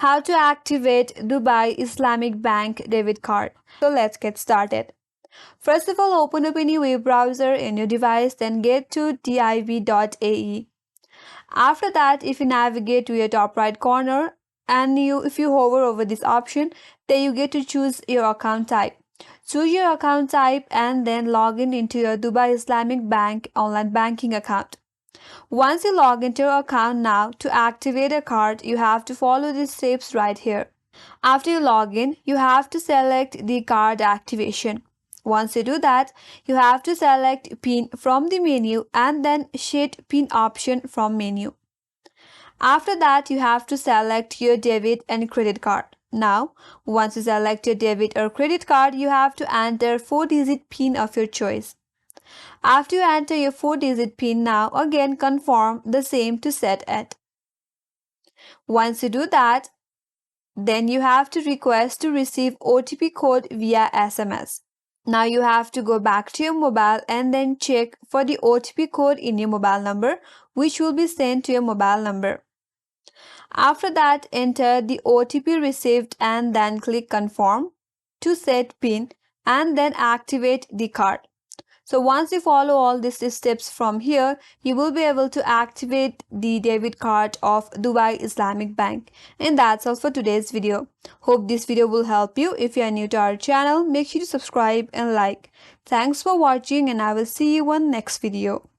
How to activate Dubai Islamic Bank debit card. So let's get started. First of all, open up any web browser in your device, then get to dib.ae. After that, if you navigate to your top right corner and if you hover over this option, then you get to choose your account type. Choose your account type and then log in into your Dubai Islamic Bank online banking account. Once you log into your account now, to activate a card, you have to follow these steps right here. After you log in, you have to select the card activation. Once you do that, you have to select PIN from the menu and then Sheet PIN option from menu. After that, you have to select your debit and credit card. Now, once you select your debit or credit card, you have to enter 4-digit PIN of your choice. After you enter your 4-digit PIN now, again confirm the same to set it. Once you do that, then you have to request to receive OTP code via SMS. Now you have to go back to your mobile and then check for the OTP code in your mobile number, which will be sent to your mobile number. After that, enter the OTP received and then click confirm to set PIN and then activate the card. So once you follow all these steps from here, you will be able to activate the debit card of Dubai Islamic Bank. And that's all for today's video. Hope this video will help you. If you are new to our channel, make sure to subscribe and like. Thanks for watching and I will see you on next video.